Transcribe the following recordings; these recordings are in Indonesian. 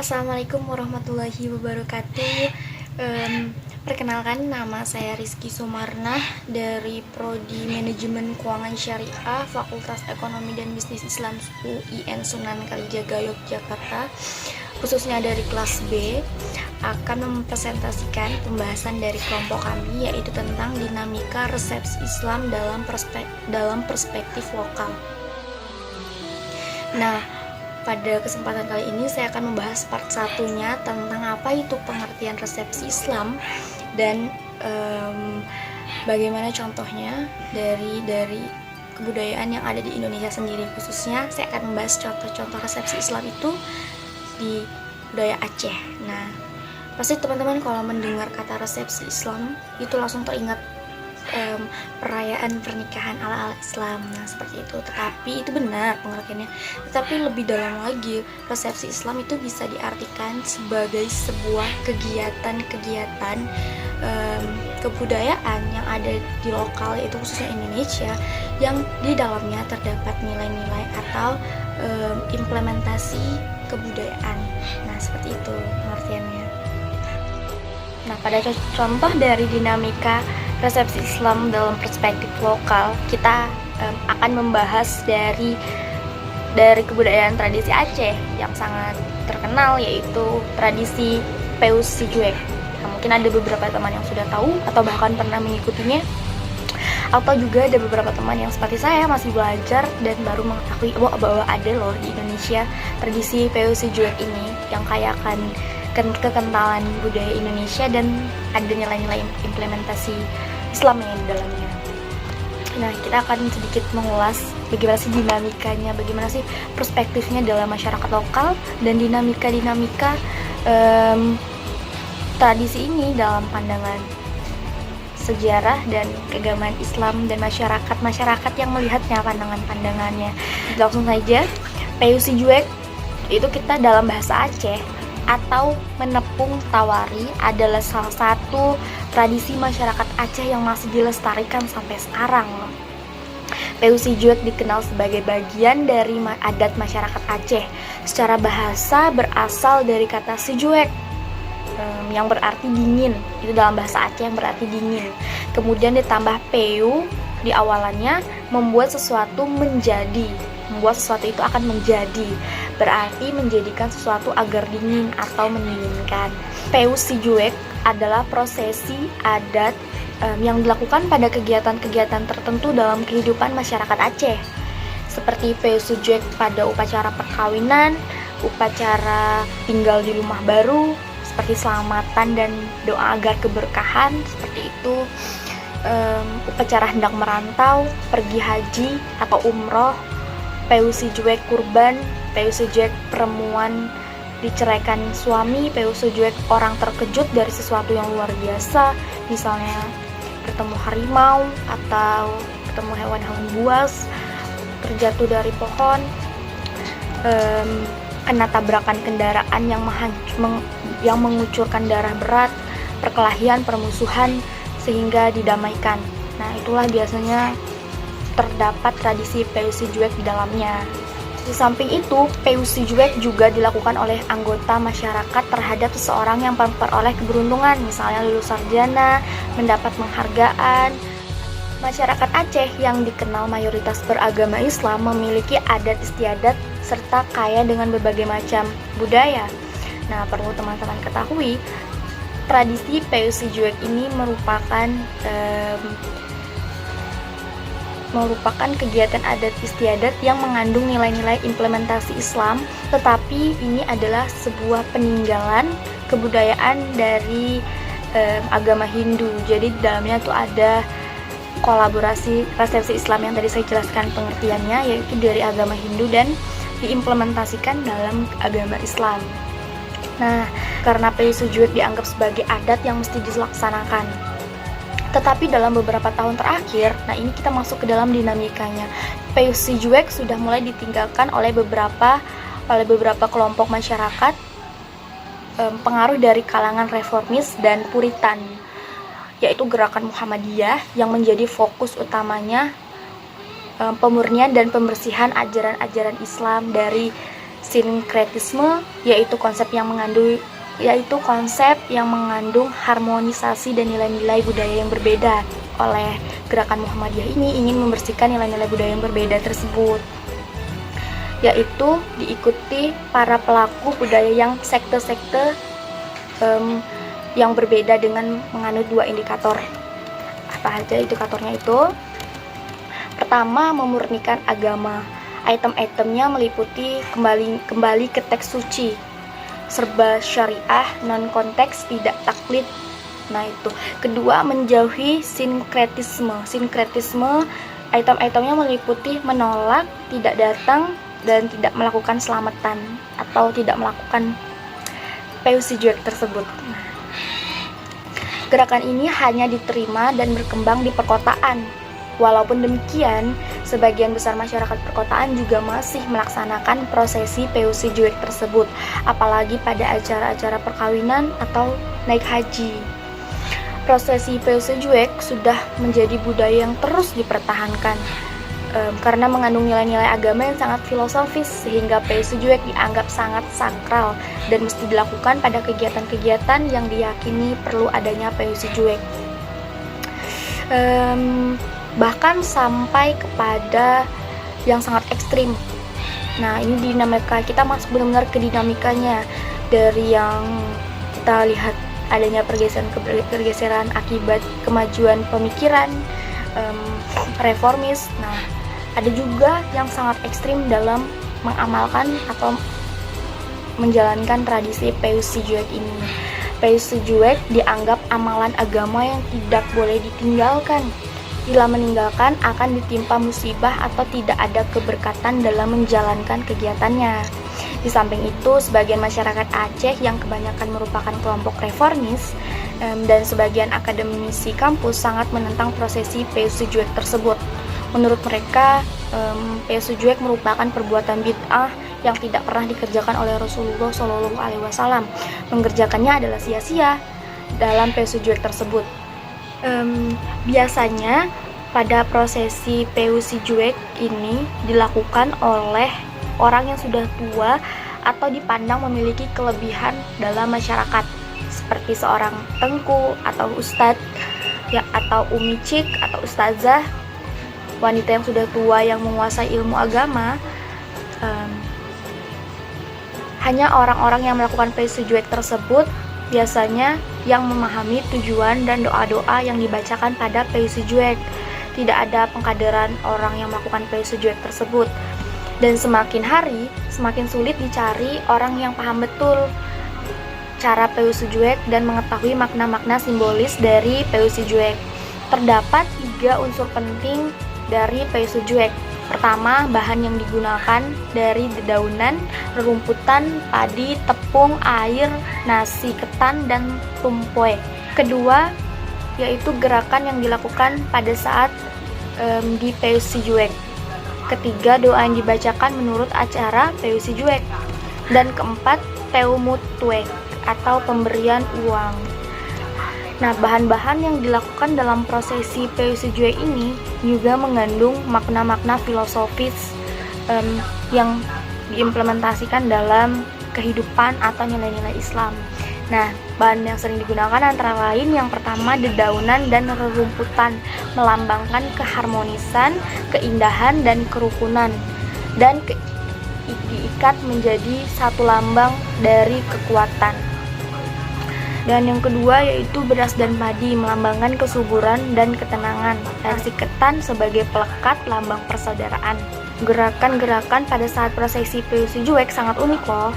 Assalamualaikum warahmatullahi wabarakatuh. Perkenalkan, nama saya Rizky Sumarnah dari Prodi Manajemen Keuangan Syariah Fakultas Ekonomi dan Bisnis Islam UIN Sunan Kalijaga Yogyakarta, khususnya dari kelas B, akan mempresentasikan pembahasan dari kelompok kami, yaitu tentang dinamika resepsi Islam dalam perspektif lokal. Nah, pada kesempatan kali ini saya akan membahas part satunya tentang apa itu pengertian resepsi Islam dan bagaimana contohnya dari kebudayaan yang ada di Indonesia sendiri. Khususnya saya akan membahas contoh-contoh resepsi Islam itu di budaya Aceh. Nah, pasti teman-teman kalau mendengar kata resepsi Islam itu langsung teringat perayaan pernikahan ala Islam. Nah, seperti itu. Tetapi itu benar pengertiannya. Tetapi lebih dalam lagi, resepsi Islam itu bisa diartikan sebagai sebuah kegiatan-kegiatan kebudayaan yang ada di lokal, yaitu khususnya Indonesia, yang di dalamnya terdapat nilai-nilai atau implementasi kebudayaan. Nah, seperti itu pengertiannya. Nah, pada contoh dari dinamika resepsi Islam dalam perspektif lokal, kita akan membahas dari kebudayaan tradisi Aceh yang sangat terkenal, yaitu tradisi Peu Sijuek. Nah, mungkin ada beberapa teman yang sudah tahu atau bahkan pernah mengikutinya, atau juga ada beberapa teman yang seperti saya masih belajar dan baru mengetahui bahwa ada loh di Indonesia tradisi Peu Sijuek ini yang kaya akan kekentalan budaya Indonesia dan ada nilai-nilai implementasi Islam yang di dalamnya. Nah, kita akan sedikit mengulas bagaimana sih dinamikanya, bagaimana sih perspektifnya dalam masyarakat lokal dan dinamika tradisi ini dalam pandangan sejarah dan keagamaan Islam dan masyarakat yang melihatnya pandangannya. Langsung saja, Peu Sijuek itu kita dalam bahasa Aceh atau menepung tawari adalah salah satu tradisi masyarakat Aceh yang masih dilestarikan sampai sekarang. Peu Sijuek dikenal sebagai bagian dari adat masyarakat Aceh. Secara bahasa berasal dari kata Sijuek yang berarti dingin. Itu dalam bahasa Aceh yang berarti dingin. Kemudian ditambah peu di awalannya, membuat sesuatu itu akan menjadi, berarti menjadikan sesuatu agar dingin atau mendinginkan. Peu Sijuek adalah prosesi adat yang dilakukan pada kegiatan-kegiatan tertentu dalam kehidupan masyarakat Aceh, seperti Peu Sijuek pada upacara perkawinan, upacara tinggal di rumah baru, seperti selamatan dan doa agar keberkahan, seperti itu. Upacara hendak merantau, pergi haji atau umroh, Peu Sijuek kurban, Peu Sijuek perempuan diceraikan suami, Peu Sijuek orang terkejut dari sesuatu yang luar biasa, misalnya bertemu harimau atau ketemu hewan-hewan buas, terjatuh dari pohon, kena tabrakan kendaraan yang mengucurkan darah berat, perkelahian, permusuhan, sehingga didamaikan. Nah, itulah biasanya terdapat tradisi Peu Sijuek di dalamnya. Di samping itu, Peu Sijuek juga dilakukan oleh anggota masyarakat terhadap seseorang yang memperoleh keberuntungan, misalnya lulus sarjana, mendapat penghargaan. Masyarakat Aceh yang dikenal mayoritas beragama Islam memiliki adat istiadat serta kaya dengan berbagai macam budaya. Nah, perlu teman-teman ketahui, tradisi Peu Sijuek ini merupakan kegiatan adat istiadat yang mengandung nilai-nilai implementasi Islam, tetapi ini adalah sebuah peninggalan kebudayaan dari agama Hindu. Jadi di dalamnya tuh ada kolaborasi resepsi Islam yang tadi saya jelaskan pengertiannya, yaitu dari agama Hindu dan diimplementasikan dalam agama Islam. Nah, karena Peu Sijuek dianggap sebagai adat yang mesti dilaksanakan. Tetapi dalam beberapa tahun terakhir, nah ini kita masuk ke dalam dinamikanya. Peu Sijuek sudah mulai ditinggalkan oleh beberapa kelompok masyarakat, pengaruh dari kalangan reformis dan Puritan, yaitu gerakan Muhammadiyah yang menjadi fokus utamanya pemurnian dan pembersihan ajaran-ajaran Islam dari Sinkretisme yaitu konsep yang mengandung harmonisasi dan nilai-nilai budaya yang berbeda. Oleh gerakan Muhammadiyah ini ingin membersihkan nilai-nilai budaya yang berbeda tersebut, yaitu diikuti para pelaku budaya yang sekte-sekte yang berbeda dengan menganut 2 indikator. Apa aja indikatornya itu? Pertama, memurnikan agama. Item-itemnya meliputi kembali ke teks suci, serba syariah, non konteks, tidak taklid. Nah itu. Kedua, menjauhi sinkretisme. Sinkretisme item-itemnya meliputi menolak, tidak datang, dan tidak melakukan selamatan atau tidak melakukan PUC tersebut. Gerakan ini hanya diterima dan berkembang di perkotaan. Walaupun demikian, sebagian besar masyarakat perkotaan juga masih melaksanakan prosesi PUC tersebut, apalagi pada acara-acara perkawinan atau naik haji. Prosesi PUC sudah menjadi budaya yang terus dipertahankan karena mengandung nilai-nilai agama yang sangat filosofis, sehingga PUC dianggap sangat sakral dan mesti dilakukan pada kegiatan-kegiatan yang diyakini perlu adanya PUC. Bahkan sampai kepada yang sangat ekstrim. Nah, ini dinamika, kita masuk benar-benar ke dinamikanya dari yang kita lihat adanya pergeseran akibat kemajuan pemikiran reformis. Nah, ada juga yang sangat ekstrim dalam mengamalkan atau menjalankan tradisi PUC ini. PUC dianggap amalan agama yang tidak boleh ditinggalkan. Bila meninggalkan akan ditimpa musibah atau tidak ada keberkatan dalam menjalankan kegiatannya. Di samping itu, sebagian masyarakat Aceh yang kebanyakan merupakan kelompok reformis dan sebagian akademisi kampus sangat menentang prosesi PUC tersebut. Menurut mereka, PUC merupakan perbuatan bid'ah yang tidak pernah dikerjakan oleh Rasulullah SAW. Mengerjakannya adalah sia-sia dalam PUC tersebut. Biasanya pada prosesi PUC ini dilakukan oleh orang yang sudah tua atau dipandang memiliki kelebihan dalam masyarakat, seperti seorang tengku atau ustadz ya, atau umi cik atau ustazah, wanita yang sudah tua yang menguasai ilmu agama. Hanya orang-orang yang melakukan PUC tersebut biasanya yang memahami tujuan dan doa-doa yang dibacakan pada PUC. Tidak ada pengkaderan orang yang melakukan PUC tersebut. Dan semakin hari, semakin sulit dicari orang yang paham betul cara PUC dan mengetahui makna-makna simbolis dari PUC. Terdapat 3 unsur penting dari PUC. Pertama, bahan yang digunakan dari dedaunan, rerumputan, padi, tepung, air, nasi ketan, dan tumpoe. Kedua, yaitu gerakan yang dilakukan pada saat di PUC. Ketiga, doa yang dibacakan menurut acara PUC. Dan keempat, teumutue atau pemberian uang. Nah, bahan-bahan yang dilakukan dalam prosesi PUC ini juga mengandung makna-makna filosofis yang diimplementasikan dalam kehidupan atau nilai-nilai Islam. Nah, bahan yang sering digunakan antara lain yang pertama dedaunan dan rerumputan, melambangkan keharmonisan, keindahan, dan kerukunan, dan diikat menjadi satu lambang dari kekuatan. Dan yang kedua yaitu beras dan padi, melambangkan kesuburan dan ketenangan. Nasi ketan sebagai pelekat lambang persaudaraan. Gerakan-gerakan pada saat prosesi PUC sangat unik loh.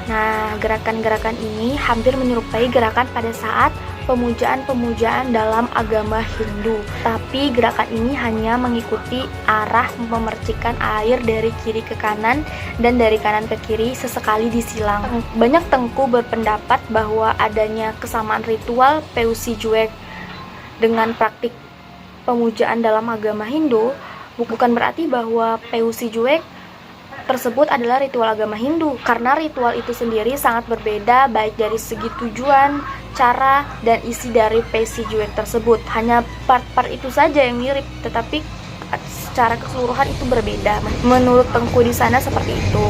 Nah, gerakan-gerakan ini hampir menyerupai gerakan pada saat pemujaan-pemujaan dalam agama Hindu. Tapi gerakan ini hanya mengikuti arah memercikan air dari kiri ke kanan dan dari kanan ke kiri sesekali disilang. Banyak tengku berpendapat bahwa adanya kesamaan ritual PUC dengan praktik pemujaan dalam agama Hindu bukan berarti bahwa PUC tersebut adalah ritual agama Hindu, karena ritual itu sendiri sangat berbeda baik dari segi tujuan, cara, dan isi dari PUC tersebut. Hanya part-part itu saja yang mirip, tetapi secara keseluruhan itu berbeda. Menurut tengku di sana seperti itu.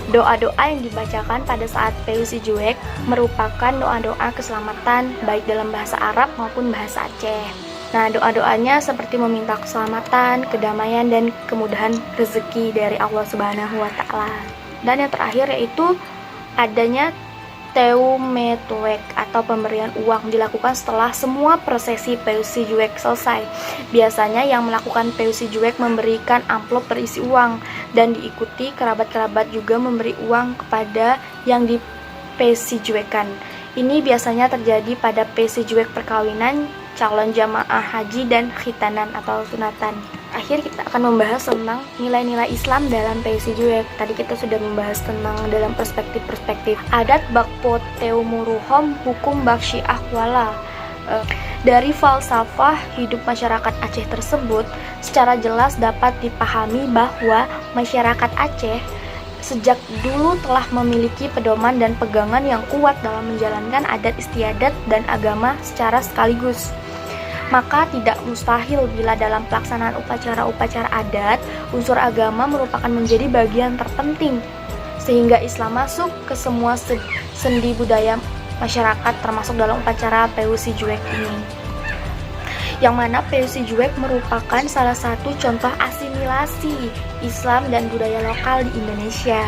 Doa-doa yang dibacakan pada saat PU Sijuek merupakan doa-doa keselamatan baik dalam bahasa Arab maupun bahasa Aceh. Nah, doa-doanya seperti meminta keselamatan, kedamaian, dan kemudahan rezeki dari Allah Subhanahu wa Ta'ala. Dan yang terakhir yaitu adanya teumetuek atau pemberian uang dilakukan setelah semua prosesi PU Sijuek selesai. Biasanya yang melakukan PU Sijuek memberikan amplop berisi uang dan diikuti kerabat-kerabat juga memberi uang kepada yang di PU Sijuekan. Ini biasanya terjadi pada PU Sijuek perkawinan, calon jamaah haji, dan khitanan atau sunatan. Akhir kita akan membahas tentang nilai-nilai Islam dalam PU Sijuek. Tadi kita sudah membahas tentang dalam perspektif adat bakpo teumuruhom hukum bak syiah wala. Dari falsafah hidup masyarakat Aceh tersebut secara jelas dapat dipahami bahwa masyarakat Aceh sejak dulu telah memiliki pedoman dan pegangan yang kuat dalam menjalankan adat istiadat dan agama secara sekaligus. Maka tidak mustahil bila dalam pelaksanaan upacara-upacara adat, unsur agama merupakan menjadi bagian terpenting, sehingga Islam masuk ke semua sendi budaya masyarakat termasuk dalam upacara PU Sijuek ini. Yang mana PU Sijuek merupakan salah satu contoh asimilasi Islam dan budaya lokal di Indonesia.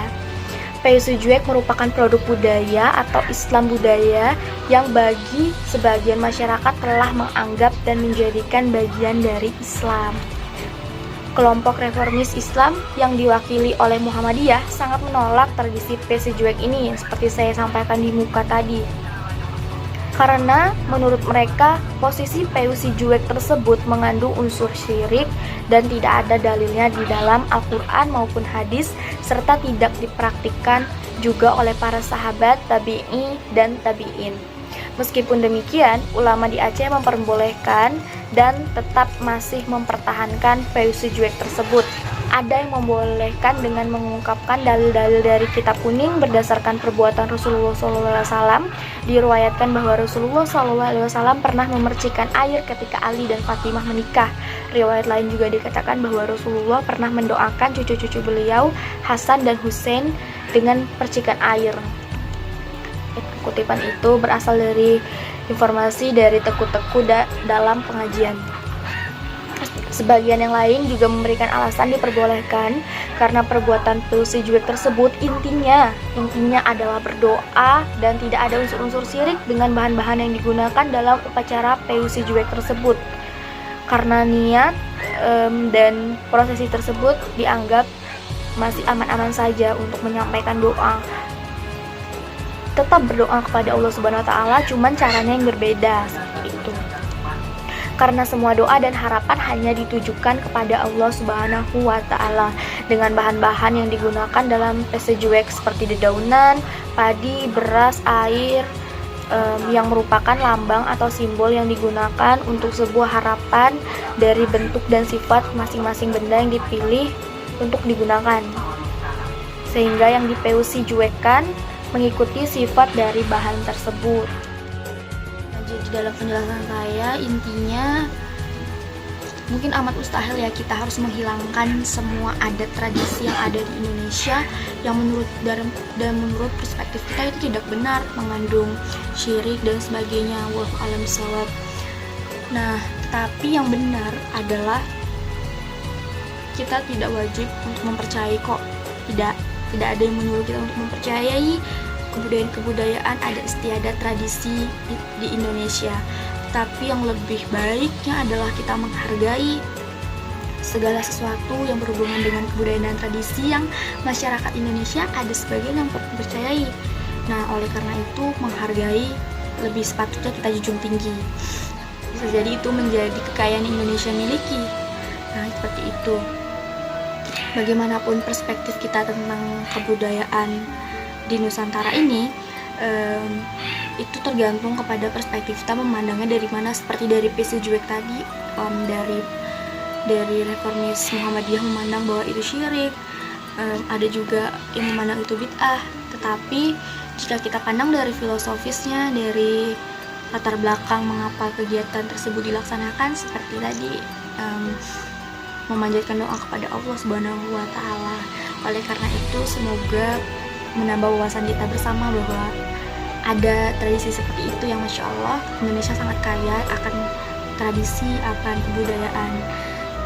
PU Sijuek merupakan produk budaya atau Islam budaya yang bagi sebagian masyarakat telah menganggap dan menjadikan bagian dari Islam. Kelompok reformis Islam yang diwakili oleh Muhammadiyah sangat menolak tradisi PU Sijuek ini seperti saya sampaikan di muka tadi. Karena menurut mereka posisi PU Sijuek tersebut mengandung unsur syirik dan tidak ada dalilnya di dalam Al-Quran maupun hadis, serta tidak dipraktikkan juga oleh para sahabat, tabi'i, dan tabi'in. Meskipun demikian, ulama di Aceh memperbolehkan dan tetap masih mempertahankan PU Sijuek tersebut. Ada yang membolehkan dengan mengungkapkan dalil-dalil dari kitab kuning berdasarkan perbuatan Rasulullah SAW. Diriwayatkan bahwa Rasulullah SAW pernah memercikan air ketika Ali dan Fatimah menikah. Riwayat lain juga dikatakan bahwa Rasulullah pernah mendoakan cucu-cucu beliau, Hasan dan Husain, dengan percikan air. Kutipan itu berasal dari informasi dari teku-teku dalam pengajian. Sebagian yang lain juga memberikan alasan diperbolehkan karena perbuatan PU Sijuek tersebut intinya adalah berdoa dan tidak ada unsur-unsur syirik dengan bahan-bahan yang digunakan dalam upacara PU Sijuek tersebut. Karena niat dan prosesi tersebut dianggap masih aman-aman saja untuk menyampaikan doa. Tetap berdoa kepada Allah Subhanahu wa Ta'ala, cuman caranya yang berbeda seperti itu. Karena semua doa dan harapan hanya ditujukan kepada Allah Subhanahu wa Ta'ala dengan bahan-bahan yang digunakan dalam PU Sijuek seperti dedaunan, padi, beras, air, yang merupakan lambang atau simbol yang digunakan untuk sebuah harapan dari bentuk dan sifat masing-masing benda yang dipilih untuk digunakan, sehingga yang di PU Sijuekan mengikuti sifat dari bahan tersebut. Jadi dalam penjelasan saya intinya mungkin amat mustahil ya kita harus menghilangkan semua adat tradisi yang ada di Indonesia yang menurut perspektif kita itu tidak benar, mengandung syirik dan sebagainya. Wallahu a'lam bishawab. Nah, tapi yang benar adalah kita tidak wajib untuk mempercayai kok. Tidak ada yang menyuruh kita untuk mempercayai kebudayaan adat istiadat tradisi di Indonesia. Tapi yang lebih baiknya adalah kita menghargai segala sesuatu yang berhubungan dengan kebudayaan dan tradisi yang masyarakat Indonesia ada sebagian yang percayai. Nah, oleh karena itu menghargai lebih sepatutnya kita junjung tinggi. Bisa jadi itu menjadi kekayaan Indonesia miliki. Nah, seperti itu. Bagaimanapun perspektif kita tentang kebudayaan di Nusantara ini, itu tergantung kepada perspektif kita memandangnya dari mana. Seperti dari PU Sijuek tadi, dari reformis Muhammadiyah memandang bahwa itu syirik, ada juga yang memandang itu bid'ah. Tetapi jika kita pandang dari filosofisnya, dari latar belakang mengapa kegiatan tersebut dilaksanakan, seperti tadi memanjatkan doa kepada Allah Subhanahu wa Ta'ala. Oleh karena itu semoga menambah wawasan kita bersama bahwa ada tradisi seperti itu yang Masya Allah Indonesia sangat kaya akan tradisi, akan kebudayaan.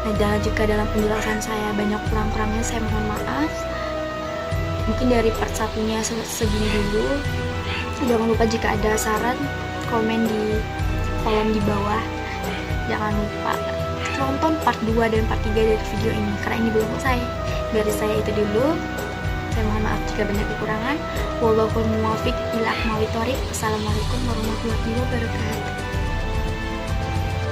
Nah, jika dalam penjelasan saya banyak kurang-kurangnya, saya mohon maaf. Mungkin dari part satunya segini dulu. Jangan lupa jika ada saran, komen di kolom di bawah. Jangan lupa tonton part 2 dan part 3 dari video ini, karena ini belum selesai. Dari saya itu dulu. Saya mohon maaf jika banyak kekurangan. Wallahul muwaffiq ila aqwamit thoriq. Assalamualaikum warahmatullahi wabarakatuh.